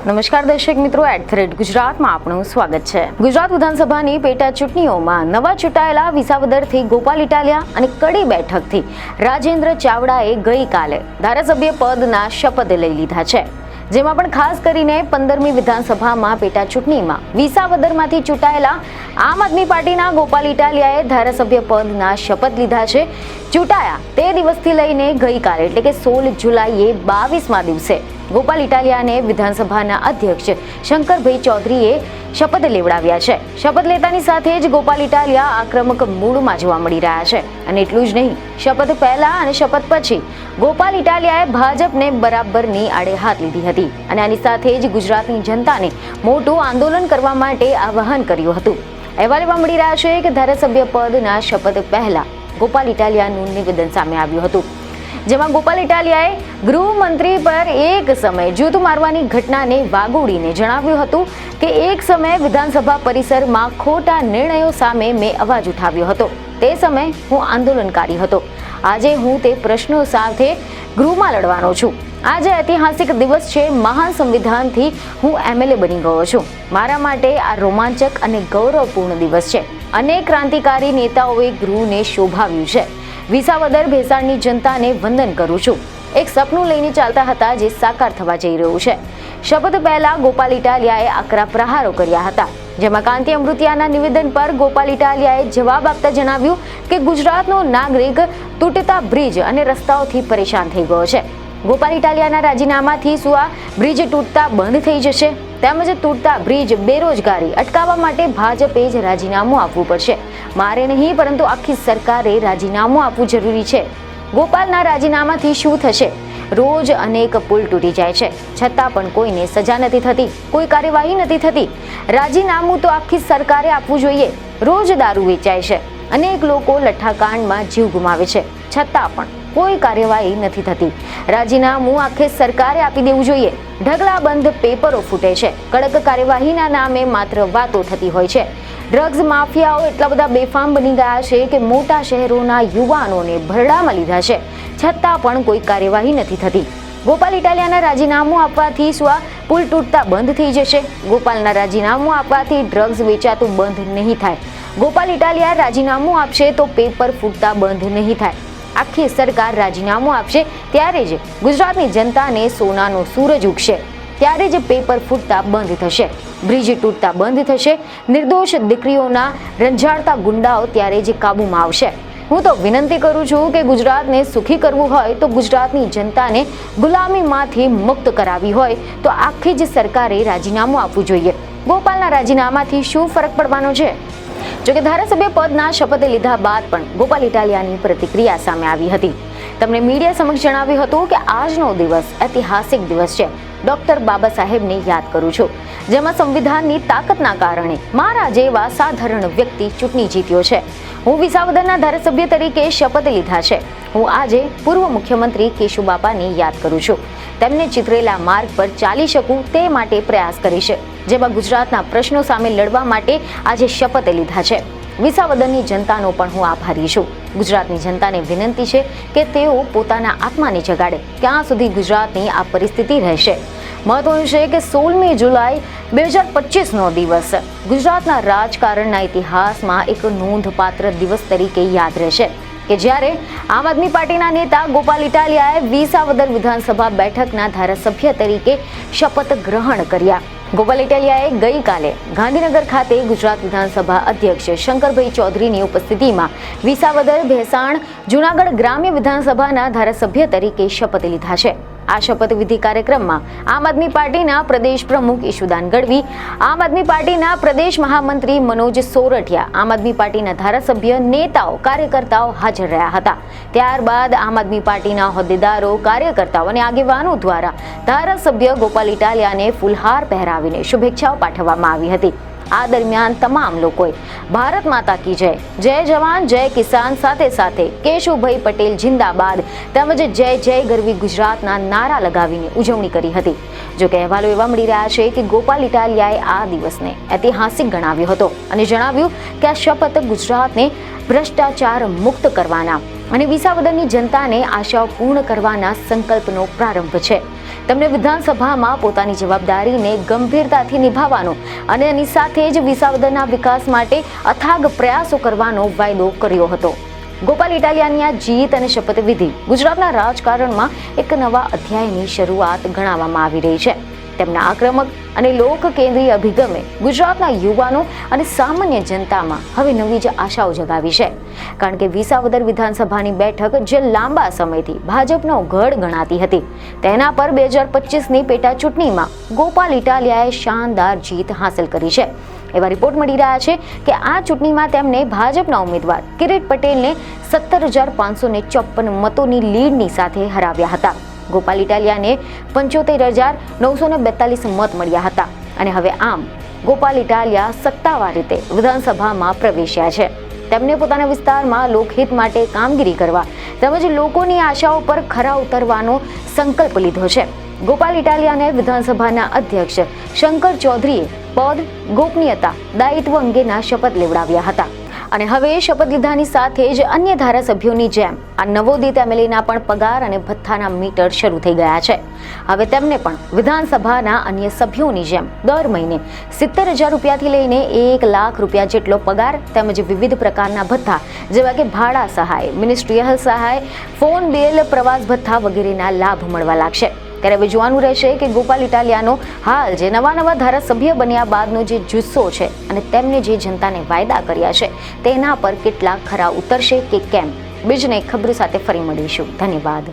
નમસ્કાર દર્શક મિત્રો, @ગુજરાતમાં આપનું સ્વાગત છે. ગુજરાત વિધાનસભાની પેટા ચૂંટણીઓમાં નવા ચૂંટાયેલા વિસાવદરથી ગોપાલ ઇટાલિયા અને કડી બેઠકથી રાજેન્દ્ર ચાવડાએ ગઈકાલે ધારાસભ્ય પદના શપથ લઈ લીધા છે. જેમાં પણ ખાસ કરીને 15મી વિધાનસભામાં પેટા ચૂંટણીમાં વિસાવદરમાંથી ચૂંટાયેલા આમ આદમી પાર્ટીના ગોપાલ ઇટાલિયાએ ધારાસભ્ય પદના શપથ લીધા છે. ચૂંટાયા તે દિવસથી લઈને ગઈકાલે એટલે કે 16 જુલાઈએ 22મા દિવસે ગોપાલ ઇટાલિયાને વિધાનસભાના અધ્યક્ષ શંકરભાઈ ચૌધરીએ શપથ લેવડાવ્યા છે. શપથ લેતાની સાથે જ ગોપાલ ઇટાલિયા આક્રમક મૂડમાં જોવા મળી રહ્યા છે. અને એટલું જ નહીં, શપથ પહેલા અને શપથ પછી ગોપાલ ઇટાલિયાએ ભાજપને બરાબરની આડે હાથ લીધી હતી અને આની સાથે જ ગુજરાતની જનતાને મોટું આંદોલન કરવા માટે આહ્વાન કર્યું હતું. અહેવાલ એવા મળી રહ્યા છે કે ધારાસભ્ય પદના શપથ પહેલા ગોપાલ ઇટાલિયાનું નિવેદન સામે આવ્યું હતું, જેમાં ગોપાલ ઇટાલિયાએ ગૃહમંત્રી પર એક સમયે જૂથ મારવાની ઘટનાને વાગોળીને જણાવ્યું હતું કે એક સમયે વિધાનસભા પરિસરમાં ખોટા નિર્ણયો સામે મેં અવાજ ઉઠાવ્યો હતો. તે સમયે હું આંદોલનકારી હતો. આજે હું તે પ્રશ્નો સાથે ગૃહમાં લડવાનો છું. આજે ઐતિહાસિક દિવસ છે. મહાન સંવિધાનથી હું MLA બની ગયો છું. મારા માટે આ રોમાંચક અને ગૌરવપૂર્ણ દિવસ છે. અનેક ક્રાંતિકારી નેતાઓએ ગૃહને શોભાવ્યું છે. વિસાવદર ભેસાણની જનતાને વંદન કરું છું. એક સપનું લઈને ચાલતા હતા જે સાકાર થવા જઈ રહ્યું છે. શપથ પહેલા ગોપાલ ઇટાલિયાએ આકરા પ્રહારો કર્યા હતા, જેમાં કાંતિ અમૃતિયાના નિવેદન પર ગોપાલ ઇટાલિયાએ જવાબ આપતા જણાવ્યું કે ગુજરાતનો નાગરિક તૂટતા બ્રિજ અને રસ્તાઓથી પરેશાન થઈ ગયો છે. ગોપાલ ઇટાલિયાના રાજીનામાથી શું આ બ્રિજ તૂટતા બંધ થઈ જશે? તેમજ તૂટતા બ્રિજ બેરોજગારી અટકાવવા માટે ભાજપે જ રાજીનામું આપવું પડશે. મારે નહીં, પરંતુ આખી સરકારે રાજીનામું આપવું જરૂરી છે. ગોપાલના રાજીનામાથી શું થશે? રોજ અનેક પુલ તૂટી જાય છે, છતાં પણ કોઈને સજા નથી થતી, કોઈ કાર્યવાહી નથી થતી. રાજીનામું તો આખી સરકારે આપવું જોઈએ. રોજ દારૂ વેચાય છે, અનેક લોકો લઠ્ઠાકાંડમાં જીવ ગુમાવે છે, છતાં પણ કોઈ કાર્યવાહી નથી થતી. રાજીનામું આખી સરકારે આપી દેવું જોઈએ. ઢગલાબંધ પેપરો ફૂટે છે. કડક કાર્યવાહીના નામે માત્ર વાતો થતી હોય છે. ડ્રગ્સ માફિયાઓ એટલા બધા બેફામ બની ગયા છે કે મોટા શહેરોના યુવાનોને ભરડામાં લીધા છે, છતાં પણ કોઈ કાર્યવાહી નથી થતી. ગોપાલ ઇટાલિયાના રાજીનામું આપવાથી શું આ પુલ તૂટતા બંધ થઈ જશે? ગોપાલના રાજીનામું આપવાથી ડ્રગ્સ વેચાતું બંધ નહીં થાય. ગોપાલ ઇટાલિયા રાજીનામું આપશે તો પેપર ફૂટતા બંધ નહીં થાય. આખી સરકાર રાજીનામું આપશે ત્યારે જ ગુજરાતની જનતાને સોનાનો સૂરજ ઉગશે. ત્યારે જ પેપર ફૂટતા બંધ થશે, બ્રિજ તૂટતા બંધ થશે, નિર્દોષ દીકરીઓના રંજાડતા ગુંડાઓ ત્યારે જ કાબૂમાં આવશે. હું તો વિનંતી કરું છું કે ગુજરાતને સુખી કરવું હોય તો ગુજરાતની જનતાને ગુલામીમાંથી મુક્ત કરાવી હોય તો આખી જ સરકારે રાજીનામું આપવું જોઈએ. ગોપાલના રાજીનામાથી શું ફરક પડવાનો છે? જોકે ધારાસભ્ય પદના શપથ લીધા બાદ પણ ગોપાલ ઇટાલિયાની પ્રતિક્રિયા સામે આવી હતી. તેમણે મીડિયા સમક્ષ જણાવ્યું હતું કે આજનો દિવસ ઐતિહાસિક દિવસ છે. ડોક્ટર બાબા સાહેબને યાદ કરું છું, જેમાં સંવિધાનની તાકાતના કારણે મારા જેવા સાધારણ વ્યક્તિ ચૂંટણી જીત્યો છે. હું વિસાવદરના ધારાસભ્ય તરીકે શપથ લીધા છે. હું આજે પૂર્વ મુખ્યમંત્રી કેશુબાપાને યાદ કરું છું. તેમને ચિતરેલા માર્ગ પર ચાલી શકું તે માટે પ્રયાસ કરીશ. જેમાં ગુજરાતના પ્રશ્નો સામે લડવા માટે આજે શપથ લીધા છે. વિસાવદરની જનતાનો પણ હું આભારી છું. ગુજરાતની જનતાને વિનંતી છે કે તેઓ પોતાના આત્માને જગાડે. ક્યાં સુધી ગુજરાતની આ પરિસ્થિતિ રહેશે? મહત્વનું છે કે 16મી જુલાઈ 2025નો દિવસ ગુજરાતના રાજકારણના ઇતિહાસમાં એક નોંધપાત્ર દિવસ તરીકે યાદ રહેશે કે જ્યારે આમ આદમી પાર્ટીના નેતા ગોપાલ ઇટાલિયાએ વિસાવદર વિધાનસભા બેઠકના ધારાસભ્ય તરીકે શપથ ગ્રહણ કર્યા. ગોપાલ ઇટાલિયાએ ગઈકાલે ગાંધીનગર ખાતે ગુજરાત વિધાનસભા અધ્યક્ષ શંકરભાઈ ચૌધરીની ઉપસ્થિતિમાં વિસાવદર ભેસાણ જૂનાગઢ ગ્રામ્ય વિધાનસભાના ધારાસભ્ય તરીકે શપથ લીધા છે. આ શપથવિધિ કાર્યક્રમમાં આમ આદમી પાર્ટીના પ્રદેશ પ્રમુખ ઈશુદાન ગઢવી, આમ આદમી પાર્ટીના પ્રદેશ મહામંત્રી મનોજ સોરઠિયા, આમ આદમી પાર્ટીના ધારાસભ્ય, નેતાઓ, કાર્યકર્તાઓ હાજર રહ્યા હતા. ત્યારબાદ આમ આદમી પાર્ટીના હોદ્દેદારો, કાર્યકર્તાઓ અને આગેવાનો દ્વારા ધારાસભ્ય ગોપાલ ઇટાલિયાને ફૂલહાર પહેરાવીને શુભેચ્છાઓ પાઠવવામાં આવી હતી. આ દરમિયાન તમામ લોકોએ ભારત માતા કી જય, જય જવાન જય કિસાન સાથે સાથે કેશુભાઈ પટેલ જિંદાબાદ તેમજ જય જય ગરવી ગુજરાતના નારા લગાવીને ઉજવણી કરી હતી. જો કે અહેવાલો એવા મળી રહ્યા છે કે ગોપાલ ઇટાલિયાએ આ દિવસને ઐતિહાસિક ગણાવ્યો હતો અને જણાવ્યું કે આ શપથ ગુજરાતને ભ્રષ્ટાચાર મુક્ત કરવાના અને વિસાવદરની જનતાને આશાઓ પૂર્ણ કરવાના સંકલ્પનો પ્રારંભ છે. તેમણે વિધાનસભામાં પોતાની જવાબદારીને ગંભીરતાથી નિભાવવાનો અને એની સાથે જ વિસાવદરના વિકાસ માટે અથાગ પ્રયાસો કરવાનો વાયદો કર્યો હતો. ગોપાલ ઇટાલિયાની આ જીત અને શપથવિધિ ગુજરાતના રાજકારણમાં એક નવા અધ્યાયની શરૂઆત ગણાવવામાં આવી રહી છે. તેમના આક્રમક અને લોક કેન્દ્રીય અભિગમે ગુજરાતના યુવાનો અને સામાન્ય જનતામાં હવે નવી જ આશાઓ જગાવી છે. કારણ કે વિસાવદર વિધાનસભાની બેઠક જે લાંબા સમયથી ભાજપનો ગઢ ગણાતી હતી, તેના પર 2025ની પેટા ચૂંટણીમાં ગોપાલ ઇટાલિયાએ શાનદાર જીત હાંસલ કરી છે. એવા રિપોર્ટ મળી રહ્યા છે કે આ ચૂંટણીમાં તેમને ભાજપના ઉમેદવાર કિરીટ પટેલને 17,554 મતોની લીડની સાથે હરાવ્યા હતા. ગોપાલ ઇટાલિયાને 75,942 મત મળ્યા હતા અને હવે આમ ગોપાલ ઇટાલિયા સત્તાવાર રીતે વિધાનસભામાં પ્રવેશ્યા છે. તેમને પોતાના વિસ્તારમાં લોકહિત માટે કામગીરી કરવા તેમજ લોકોની આશાઓ પર ખરા ઉતરવાનો સંકલ્પ લીધો છે. ગોપાલ ઇટાલિયાને વિધાનસભાના અધ્યક્ષ શંકર ચૌધરીએ પદ, ગોપનીયતા, દાયિત્વ અંગેના શપથ લેવડાવ્યા હતા અને હવે શપથ લીધાની સાથે જ અન્ય ધારાસભ્યોની જેમ આ નવોદિત એમએલએના પણ પગાર અને ભથ્થાના મીટર શરૂ થઈ ગયા છે. હવે તેમને પણ વિધાનસભાના અન્ય સભ્યોની જેમ દર મહિને 70,000 રૂપિયાથી લઈને 1 લાખ રૂપિયા જેટલો પગાર તેમજ વિવિધ પ્રકારના ભથ્થા જેવા કે ભાડા સહાય, મિનિસ્ટ્રીયલ સહાય, ફોન બિલ, પ્રવાસ ભથ્થા વગેરેના લાભ મળવા લાગશે. ત્યારે હવે જોવાનું રહેશે કે ગોપાલ ઇટાલિયાનો હાલ જે નવા ધારાસભ્ય બન્યા બાદનો જે જુસ્સો છે અને તેમને જે જનતાને વાયદા કર્યા છે તેના પર કેટલા ખરા ઉતરશે કે કેમ. બીજને ખબર સાથે ફરી મળીશું. ધન્યવાદ.